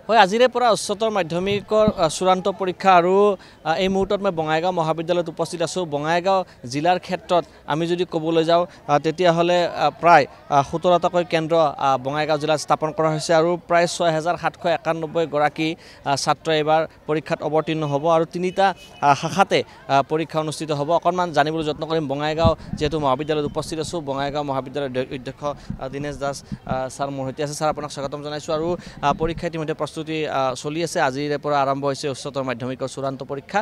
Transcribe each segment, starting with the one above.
হয় আজিৰে পৰা উচ্চতৰ মাধ্যমিকৰ চূড়ান্ত পৰীক্ষা আৰু এই মুহূৰ্তত মই বঙাইগাঁও মহাবিদ্যালয়ত উপস্থিত আছোঁ। বঙাইগাঁও জিলাৰ ক্ষেত্ৰত আমি যদি ক'বলৈ যাওঁ তেতিয়াহ'লে প্ৰায় 17টাকৈ কেন্দ্ৰ বঙাইগাঁও জিলাত স্থাপন কৰা হৈছে আৰু প্ৰায় 6791 গৰাকী ছাত্ৰ এইবাৰ পৰীক্ষাত অৱতীৰ্ণ হ'ব আৰু 3টা শাখাতে পৰীক্ষা অনুষ্ঠিত হ'ব। অকণমান জানিবলৈ যত্ন কৰিম। বঙাইগাঁও যিহেতু মহাবিদ্যালয়ত উপস্থিত আছোঁ, বঙাইগাঁও মহাবিদ্যালয়ৰ অধ্যক্ষ দীনেশ দাস ছাৰ মোৰ সৈতে আছে। ছাৰ আপোনাক স্বাগতম জনাইছোঁ। আৰু পৰীক্ষা ইতিমধ্যে প্ৰস্তুতি চলি আছে। আজিৰে পৰা আৰম্ভ হৈছে উচ্চতৰ মাধ্যমিকৰ চূড়ান্ত পৰীক্ষা।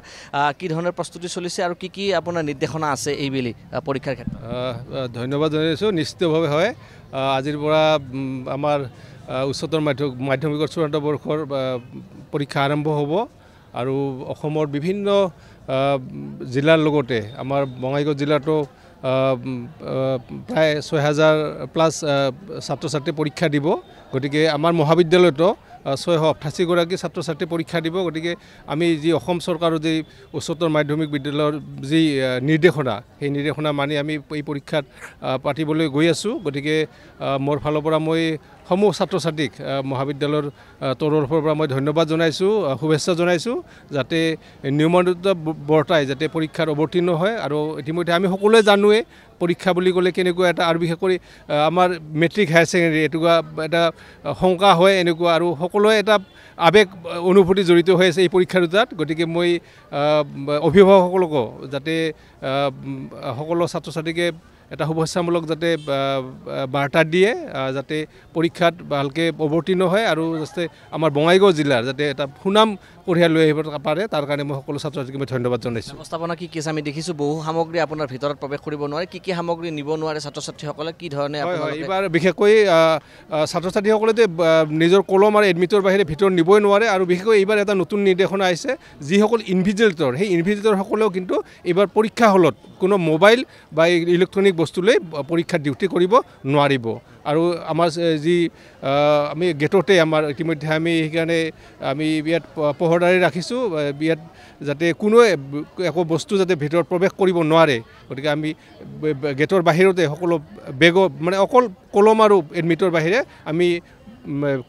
কি ধৰণৰ প্ৰস্তুতি চলিছে আৰু কি আপোনাৰ নিৰ্দেশনা আছে এইবেলি পৰীক্ষাৰ ক্ষেত্ৰত? ধন্যবাদ জনাইছোঁ। নিশ্চিতভাৱে হয়, আজিৰ পৰা আমাৰ উচ্চতৰ মাধ্যমিকৰ চূড়ান্ত বৰ্ষৰ পৰীক্ষা আৰম্ভ হ'ব আৰু অসমৰ বিভিন্ন জিলাৰ লগতে আমাৰ বঙাইগাঁও জিলাতো প্ৰায় 6000+ ছাত্ৰ ছাত্ৰী পৰীক্ষা দিব। গতিকে আমাৰ মহাবিদ্যালয়তো 688 গৰাকী ছাত্ৰ ছাত্ৰী পৰীক্ষা দিব। গতিকে আমি যি অসম চৰকাৰৰ যি উচ্চতৰ মাধ্যমিক বিদ্যালয়ৰ যি নিৰ্দেশনা, সেই নিৰ্দেশনা মানি আমি এই পৰীক্ষাত পাতিবলৈ গৈ আছোঁ। গতিকে মোৰ ফালৰ পৰা মই সমূহ ছাত্ৰ ছাত্ৰীক মহাবিদ্যালয়ৰ তৰফৰ পৰা মই ধন্যবাদ জনাইছোঁ, শুভেচ্ছা জনাইছোঁ, যাতে নিয়মানুৱৰ্তিতা বৰ্তাই যাতে পৰীক্ষাত অৱতীৰ্ণ হয়। আৰু ইতিমধ্যে আমি সকলোৱে জানোৱে পৰীক্ষা বুলি ক'লে কেনেকুৱা এটা, আৰু বিশেষ কৰি আমাৰ মেট্ৰিক হায়াৰ ছেকেণ্ডেৰী এনেকুৱা এটা শংকা হয় এনেকুৱা, আৰু সকলোৱে এটা আৱেগ অনুভূতি জড়িত হৈ আছে এই পৰীক্ষা দুটাত। গতিকে মই অভিভাৱকসকলকো যাতে সকলো ছাত্ৰ ছাত্ৰীকে এটা শুভেচ্ছামূলক যাতে বাৰ্তা দিয়ে, যাতে পৰীক্ষাত ভালকৈ অৱতীৰ্ণ হয় আৰু যাতে আমাৰ বঙাইগাঁও জিলাৰ যাতে এটা সুনাম কঢ়িয়াই লৈ আহিব পাৰে, তাৰ কাৰণে মই সকলো ছাত্ৰ ছাত্ৰীক মই ধন্যবাদ জনাইছোঁ। ব্যৱস্থাপনা কি আছে? আমি দেখিছোঁ বহু সামগ্ৰী আপোনাৰ ভিতৰত প্ৰৱেশ কৰিব নোৱাৰে। কি সামগ্ৰী নিব নোৱাৰে ছাত্ৰ ছাত্ৰীসকলে? কি ধৰণে? এইবাৰ বিশেষকৈ ছাত্ৰ ছাত্ৰীসকলে নিজৰ কলম আৰু এডমিটৰ বাহিৰে ভিতৰত নিবই নোৱাৰে। আৰু বিশেষকৈ এইবাৰ এটা নতুন নিৰ্দেশনা আহিছে, যিসকল ইনভিজিলেটৰ, সেই ইনভিজিলেটৰসকলেও কিন্তু এইবাৰ পৰীক্ষা হলত কোনো মোবাইল বা ইলেক্ট্ৰনিক বস্তু লৈ পৰীক্ষাত ডিউটি কৰিব নোৱাৰিব। আৰু আমাৰ যি আমি গেটতে আমাৰ ইতিমধ্যে আমি সেইকাৰণে আমি ইয়াত পহৰাদাৰী ৰাখিছোঁ, ইয়াত যাতে কোনোৱে একো বস্তু যাতে ভিতৰত প্ৰৱেশ কৰিব নোৱাৰে। গতিকে আমি গেটৰ বাহিৰতে সকলো বেগৰ মানে অকল কলম আৰু এডমিটৰ বাহিৰে আমি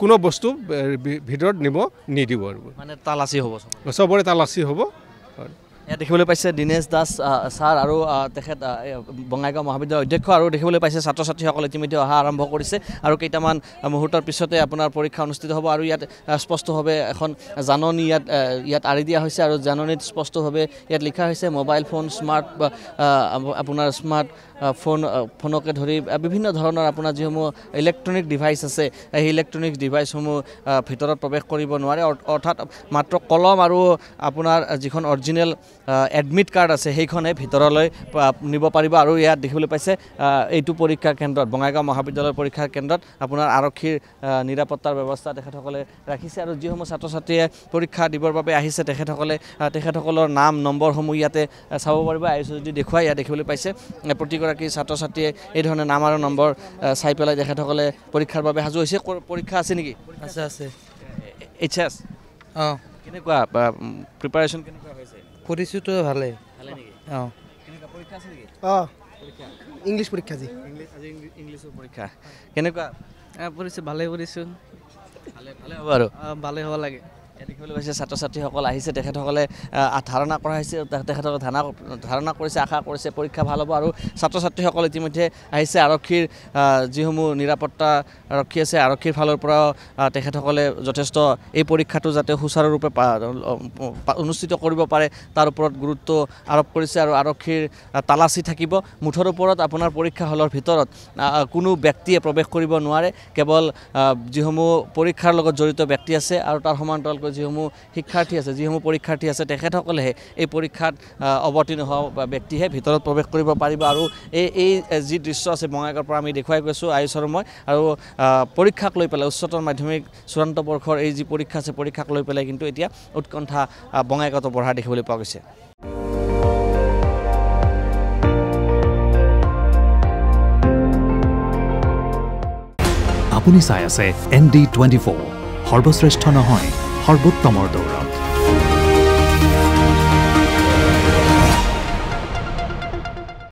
কোনো বস্তু ভিতৰত নিব নিদিব। আৰু মানে তালাচী হ'ব, চবৰে তালাচী হ'ব। ইয়াত দেখিবলৈ পাইছে দীনেশ দাস ছাৰ আৰু তেখেত বঙাইগাঁও মহাবিদ্যালয়ৰ অধ্যক্ষ, আৰু দেখিবলৈ পাইছে ছাত্ৰ ছাত্ৰীসকলে ইতিমধ্যে অহা আৰম্ভ কৰিছে আৰু কেইটামান মুহূৰ্তৰ পিছতে আপোনাৰ পৰীক্ষা অনুষ্ঠিত হ'ব। আৰু ইয়াত স্পষ্টভাৱে এখন জাননী ইয়াত আঁৰি দিয়া হৈছে আৰু জাননীত স্পষ্টভাৱে ইয়াত লিখা হৈছে মোবাইল ফোন, আপোনাৰ স্মাৰ্ট ফোনকে ধৰি বিভিন্ন ধৰণৰ আপোনাৰ যিসমূহ ইলেক্ট্ৰনিক ডিভাইচ আছে, সেই ইলেক্ট্ৰনিক ডিভাইচসমূহ ভিতৰত প্ৰৱেশ কৰিব নোৱাৰে। অৰ্থাৎ মাত্ৰ কলম আৰু আপোনাৰ যিখন অৰিজিনেল এডমিট কাৰ্ড আছে সেইখনে ভিতৰলৈ নিব পাৰিব। আৰু ইয়াত দেখিবলৈ পাইছে এইটো পৰীক্ষা কেন্দ্ৰত, বঙাইগাঁও মহাবিদ্যালয়ৰ পৰীক্ষা কেন্দ্ৰত আপোনাৰ আৰক্ষীৰ নিৰাপত্তাৰ ব্যৱস্থা তেখেতসকলে ৰাখিছে। আৰু যিসমূহ ছাত্ৰ ছাত্ৰীয়ে পৰীক্ষা দিবৰ বাবে আহিছে তেখেতসকলৰ নাম নম্বৰসমূহ ইয়াতে চাব পাৰিব। আহিছোঁ যদি দেখুৱাই, ইয়াত দেখিবলৈ পাইছে প্ৰতিগৰাকী ছাত্ৰ ছাত্ৰীয়ে এই ধৰণে নাম আৰু নম্বৰ চাই পেলাই তেখেতসকলে পৰীক্ষাৰ বাবে সাজু হৈছে। পৰীক্ষা আছে নেকি? আছে। HS কেনেকুৱা প্ৰিপাৰেশ্যন কেনেকুৱা হৈছে? কৰিছোঁতো ভালে নেকি? কেনেকুৱা পৰীক্ষা আছে নেকি? ইংলিছ পৰীক্ষা আজি ইংলিছৰ পৰীক্ষা কেনেকুৱা কৰিছোঁ? ভালে কৰিছোঁ। ভালে হ'ব আৰু ভালে হ'ব লাগে। দেখিবলৈ পাইছে ছাত্ৰ ছাত্ৰীসকল আহিছে, তেখেতসকলে ধাৰণা কৰা হৈছে, তেখেতসকলে ধাৰণা কৰিছে, আশা কৰিছে পৰীক্ষা ভাল হ'ব। আৰু ছাত্ৰ ছাত্ৰীসকল ইতিমধ্যে আহিছে। আৰক্ষীৰ যিসমূহ নিৰাপত্তা আৰক্ষী আছে, আৰক্ষীৰ ফালৰ পৰাও তেখেতসকলে যথেষ্ট এই পৰীক্ষাটো যাতে সুচাৰুৰূপে অনুষ্ঠিত কৰিব পাৰে তাৰ ওপৰত গুৰুত্ব আৰোপ কৰিছে। আৰু আৰক্ষীৰ তালাচী থাকিব। মুঠৰ ওপৰত আপোনাৰ পৰীক্ষা হলৰ ভিতৰত কোনো ব্যক্তিয়ে প্ৰৱেশ কৰিব নোৱাৰে। কেৱল যিসমূহ পৰীক্ষাৰ লগত জড়িত ব্যক্তি আছে আৰু তাৰ সমান্তৰালকৈ যিসমূহ শিক্ষাৰ্থী আছে, যিসমূহ পৰীক্ষাৰ্থী আছে, তেখেতসকলেহে এই পৰীক্ষাত অৱতীৰ্ণ হোৱা ব্যক্তিহে ভিতৰত প্ৰৱেশ কৰিব পাৰিব। আৰু এই যি দৃশ্য আছে বঙাইগাঁৱৰ পৰা আমি দেখুৱাই গৈছোঁ আয়ুষ আৰু মই, আৰু পৰীক্ষাক লৈ পেলাই উচ্চতৰ মাধ্যমিক চূড়ান্ত বৰ্ষৰ এই যি পৰীক্ষা আছে, পৰীক্ষাক লৈ পেলাই কিন্তু এতিয়া উৎকণ্ঠা বঙাইগাঁৱত বঢ়া দেখিবলৈ পোৱা গৈছে। আপুনি চাই আছে ND24, সৰ্বশ্ৰেষ্ঠ নহয় সৰ্বোত্তমৰ দৌৰ।